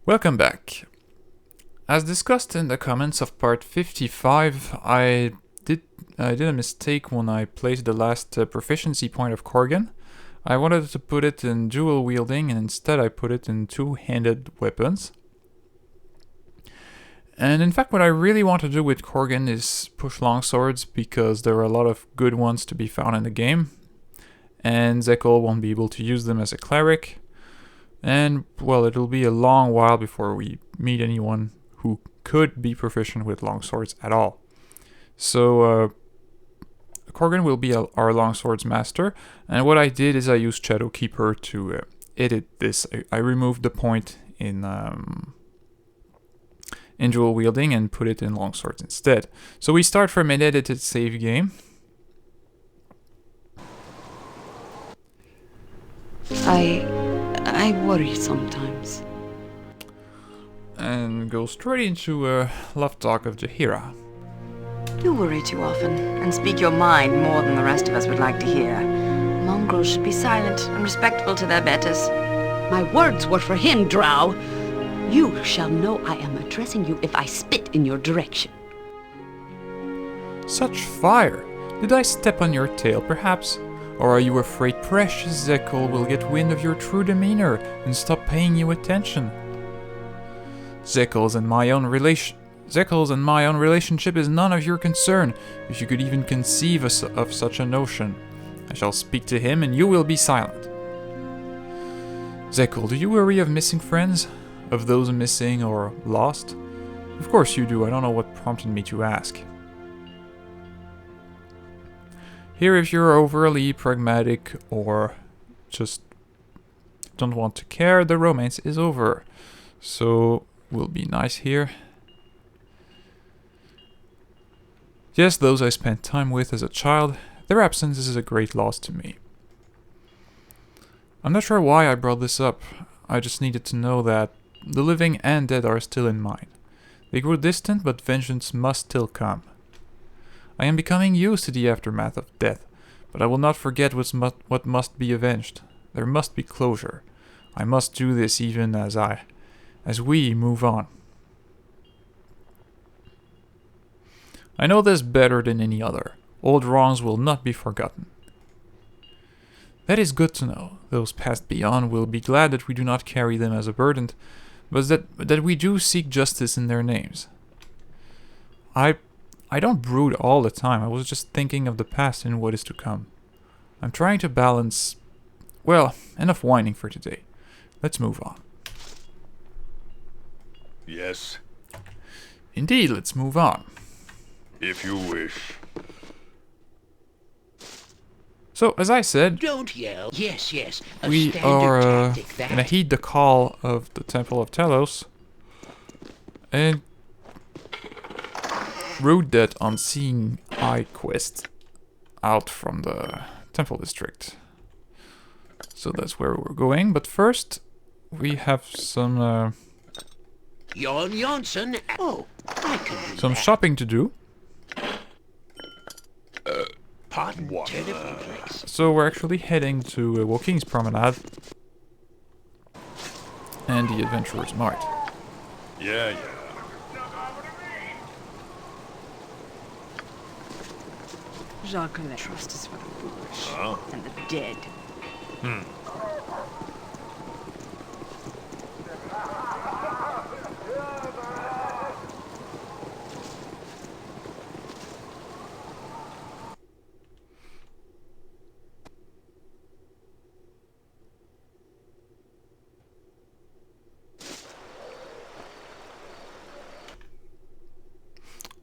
Welcome back. As discussed in the comments of part 55, I did a mistake when I placed the last proficiency point of Korgan. I wanted to put it in dual wielding and instead I put it in two-handed weapons. And in fact what I really want to do with Korgan is push longswords because there are a lot of good ones to be found in the game. And Zekel won't be able to use them as a cleric. And, well, it'll be a long while before we meet anyone who could be proficient with longswords at all. So, Korgan will be our longswords master, and what I did is I used Shadowkeeper to edit this. I removed the point in dual wielding and put it in longswords instead. So we start from an edited save game. I worry sometimes. And go straight into a love talk of Jaheira. You worry too often and speak your mind more than the rest of us would like to hear. Mongrels should be silent and respectful to their betters. My words were for him, Drow. You shall know I am addressing you if I spit in your direction. Such fire! Did I step on your tail, perhaps? Or are you afraid precious Zekel will get wind of your true demeanor and stop paying you attention? Zekel's and my own relationship is none of your concern, if you could even conceive of such a notion. I shall speak to him and you will be silent. Zekel, do you worry of missing friends? Of those missing or lost? Of course you do, I don't know what prompted me to ask. Here, if you're overly pragmatic or just don't want to care, the romance is over. So, we'll be nice here. Yes, those I spent time with as a child, their absence is a great loss to me. I'm not sure why I brought this up. I just needed to know that the living and dead are still in mind. They grew distant, but vengeance must still come. I am becoming used to the aftermath of death, but I will not forget what must be avenged. There must be closure. I must do this even as we move on. I know this better than any other. Old wrongs will not be forgotten. That is good to know. Those passed beyond will be glad that we do not carry them as a burden, but that we do seek justice in their names. I don't brood all the time. I was just thinking of the past and what is to come. I'm trying to balance... Well, enough whining for today. Let's move on. Yes, Indeed, let's move on. if you wish. So, as I said, Don't yell. Yes, yes. A we standard are tactic, that. gonna heed the call of the Temple of Telos and route that unseen eye quest out from the Temple District. So that's where we're going, but first we have some Jon Jonsson. Oh, I can do some that. shopping to do. Pardon, What? telephone place. So we're actually heading to Wooking's Promenade and the Adventurer's Mart. Yeah. Jacques, trust is for the foolish and the dead.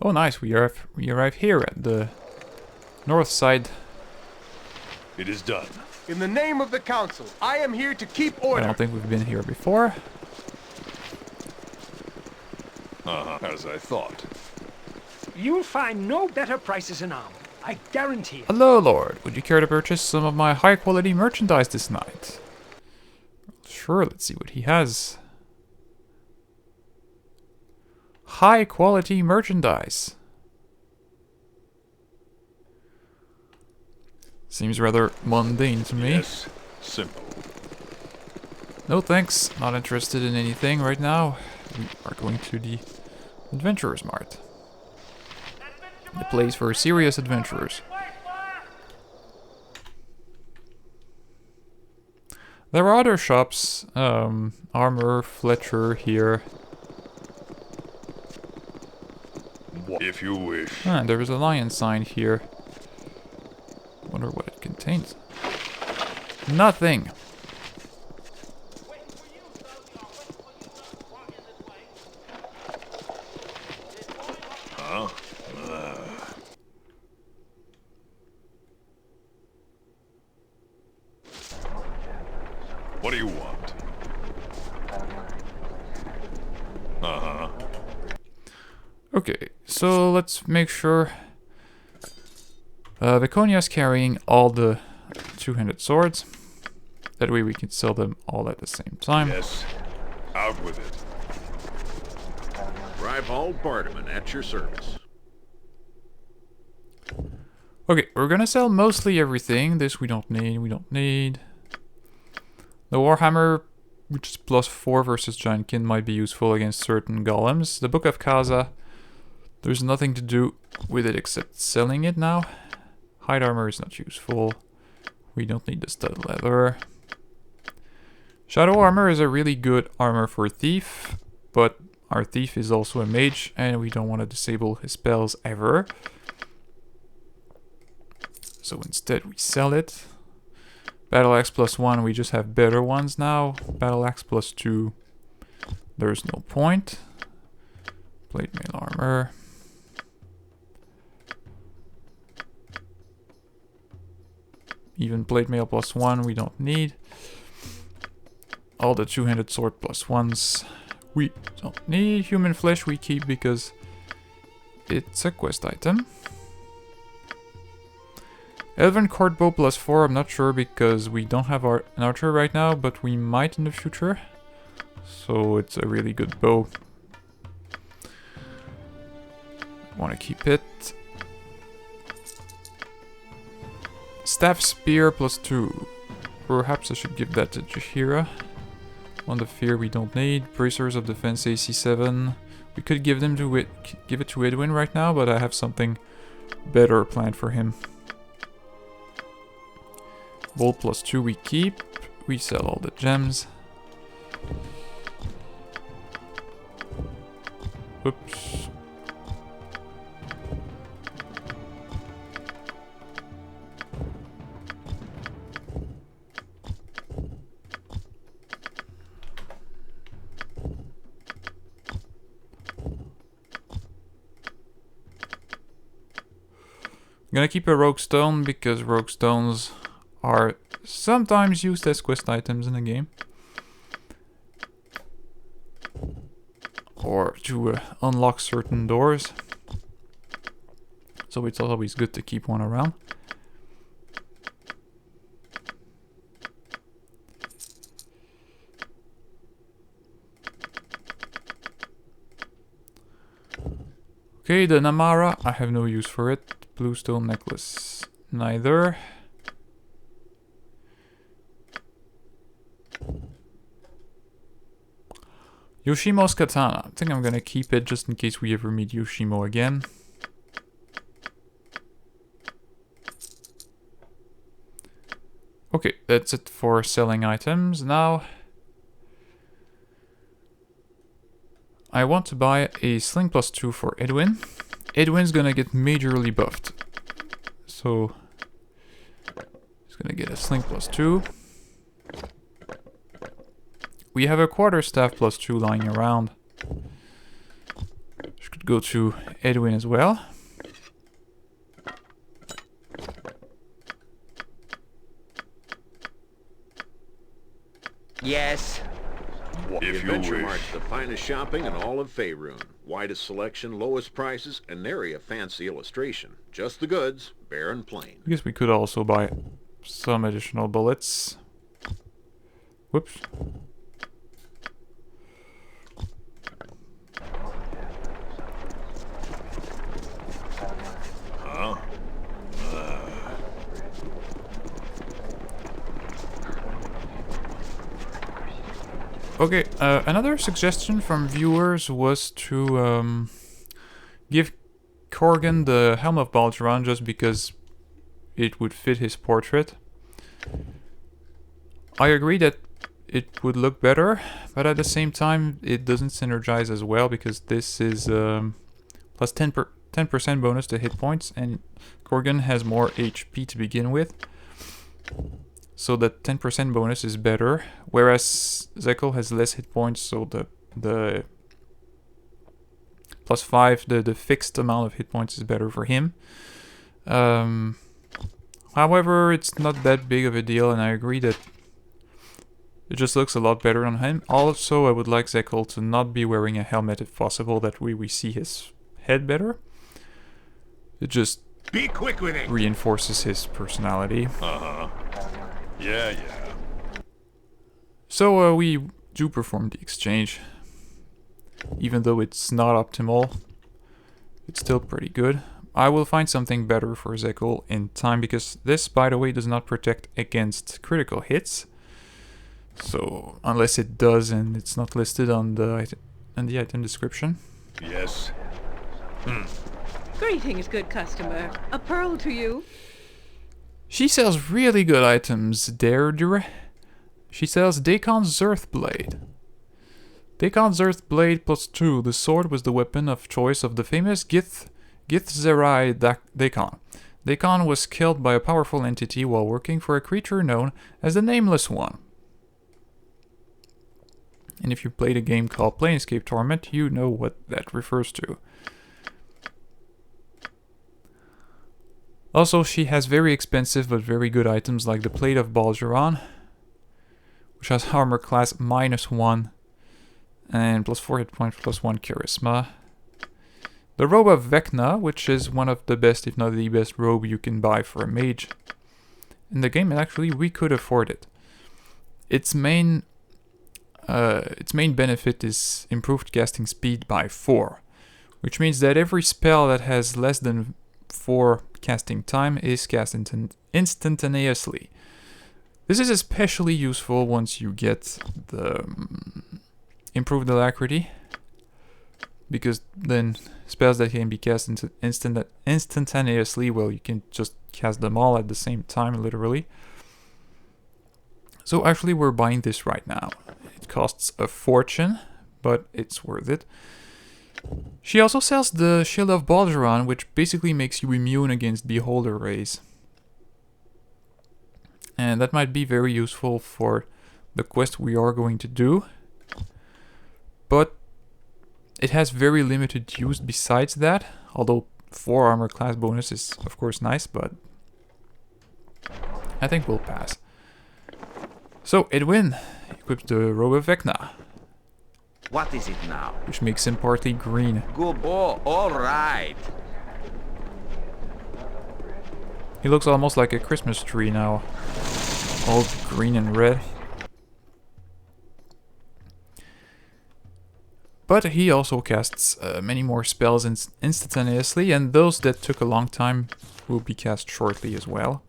Oh nice, we arrive here at the north side. It is done. In the name of the council, I am here to keep I order. don't think we've been here before. As I thought. You'll find no better prices in armor. I guarantee it. Hello, Lord. Would you care to purchase some of my high-quality merchandise this night? Sure, let's see what he has. High-quality merchandise. Seems rather mundane to me. Yes, simple. No thanks, not interested in anything right now. We are going to the Adventurers Mart. The place for serious adventurers. There are other shops, Armor, Fletcher here. If you wish. Ah, there is a lion sign here. Wonder what it contains. Nothing! Huh? What do you want? Uh-huh. Okay, so let's make sure Viconia's carrying all the two-handed swords. That way we can sell them all at the same time. Yes. Out with it. Ribald Bardaman at your service. Okay, we're gonna sell mostly everything. This we don't need. The Warhammer, which is +4 versus Giantkin, might be useful against certain golems. The Book of Kaza, there's nothing to do with it except selling it now. Hide armor is not useful. We don't need the stud leather. Shadow armor is a really good armor for thief, but our thief is also a mage and we don't want to disable his spells ever. So instead we sell it. Battle axe +1, we just have better ones now. Battle axe +2, there's no point. Plate mail armor. Even plate mail +1 we don't need. All the two-handed sword +1s we don't need. Human flesh we keep because it's a quest item. Elven court bow +4, I'm not sure because we don't have an archer right now, but we might in the future. So it's a really good bow. Want to keep it. Staff spear +2. Perhaps I should give that to Jahira. On the fear we don't need. Bracers of defense AC7. We could give them to give it to Edwin right now, but I have something better planned for him. Bolt +2 we keep. We sell all the gems. Oops. I'm gonna keep a rogue stone because rogue stones are sometimes used as quest items in the game. Or to unlock certain doors. So it's always good to keep one around. Okay, the Namara, I have no use for it. Blue stone necklace, neither. Yoshimo's katana. I think I'm gonna keep it just in case we ever meet Yoshimo again. Okay, that's it for selling items. Now, I want to buy a sling +2 for Edwin. Edwin's gonna get majorly buffed. So, he's gonna get a sling +2. We have a quarterstaff +2 lying around. Which could go to Edwin as well. Yes. If you Adventure wish. Mart's the finest shopping in all of Faerun. Widest selection, lowest prices, and nary a fancy illustration. Just the goods, bare and plain. I guess we could also buy some additional bullets. Whoops. Huh? Okay, another suggestion from viewers was to give Corgan the Helm of Baldur just because it would fit his portrait. I agree that it would look better, but at the same time it doesn't synergize as well because this is plus 10% bonus to hit points, and Corgan has more HP to begin with. So the 10% bonus is better, whereas Zekel has less hit points, so the plus 5, the fixed amount of hit points is better for him. However, it's not that big of a deal, and I agree that it just looks a lot better on him. Also, I would like Zekel to not be wearing a helmet if possible, that way we see his head better. It just Be quick with it! reinforces his personality. Uh-huh. Yeah. So we do perform the exchange. Even though it's not optimal, it's still pretty good. I will find something better for Zekel in time, because this, by the way, does not protect against critical hits. So, unless it does and it's not listed on the item description. Yes. Greetings, good customer. A pearl to you. She sells really good items, Deirdre. She sells Dakon's Earthblade. Dakon's Earthblade plus 2. The sword was the weapon of choice of the famous Githzerai Dakon. Dakon was killed by a powerful entity while working for a creature known as the Nameless One. And if you played a game called Planescape Torment, you know what that refers to. Also, she has very expensive but very good items like the Plate of Baldur, which has armor class -1 and plus 4 hit points, plus 1 charisma. The Robe of Vecna, which is one of the best, if not the best, robe you can buy for a mage in the game, and actually we could afford it. Its main benefit is improved casting speed by 4, which means that every spell that has less than 4 casting time is cast instantaneously. This is especially useful once you get the improved alacrity, because then spells that can be cast instantaneously, well, you can just cast them all at the same time, literally. So actually we're buying this right now. It costs a fortune, but it's worth it. She also sells the Shield of Baldur, which basically makes you immune against Beholder Rays. And that might be very useful for the quest we are going to do. But it has very limited use besides that, although 4 armor class bonus is of course nice, but I think we'll pass. So Edwin equips the Robe of Vecna, What is it now? which makes him partly green. Good boy, all right. He looks almost like a Christmas tree now, all green and red. But he also casts many more spells instantaneously, and those that took a long time will be cast shortly as well.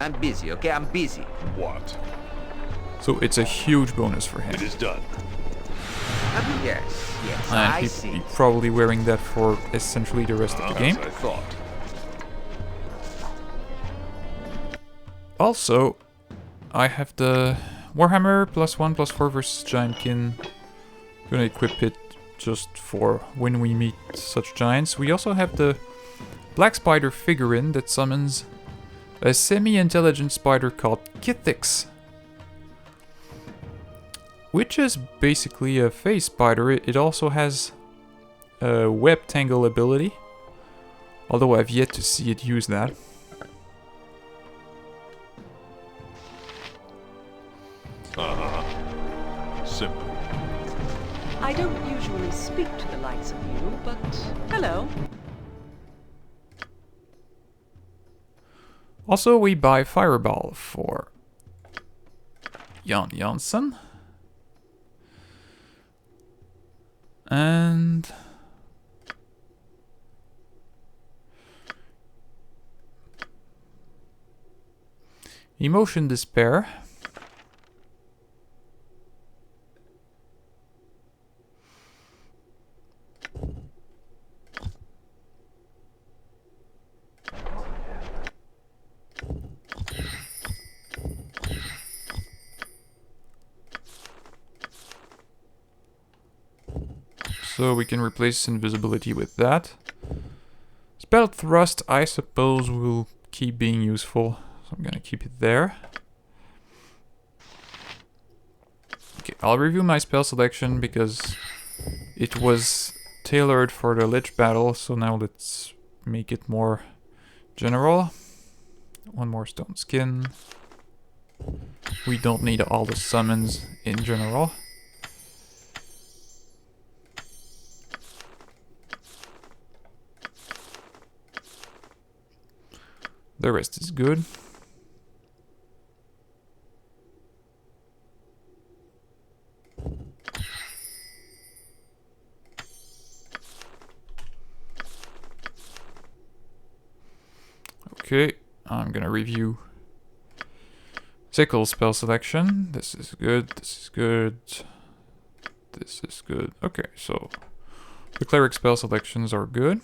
I'm busy, okay? I'm busy. What? So it's a huge bonus for him. It is done. Yes, And I he'd see. be probably wearing that for essentially the rest of the game. As I thought. Also, I have the Warhammer +1/+4 versus Giantkin. Gonna equip it just for when we meet such giants. We also have the Black Spider figurine that summons a semi-intelligent spider called Kithix, which is basically a phase spider. It also has a web tangle ability, although I've yet to see it use that. Simple. I don't usually speak to the likes of you, but hello. Also, we buy Fireball for Jan Janssen. And Emotion Despair. So we can replace invisibility with that. Spell thrust, I suppose, will keep being useful. So I'm gonna keep it there. Okay, I'll review my spell selection because it was tailored for the Lich battle, so now let's make it more general. One more stone skin. We don't need all the summons in general. The rest is good. Okay, I'm gonna review Sickle spell selection. This is good, this is good, this is good. Okay, so the cleric spell selections are good.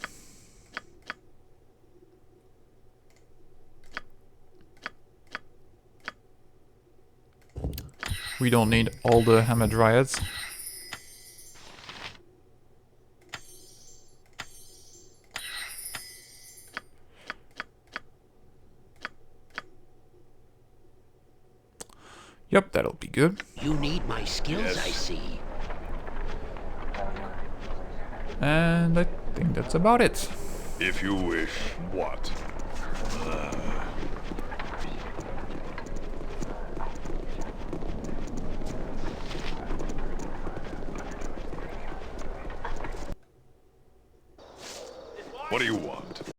We don't need all the Hamadryads. Yep, that'll be good. You need my skills, Yes. I see. And I think that's about it. If you wish. What? What do you want?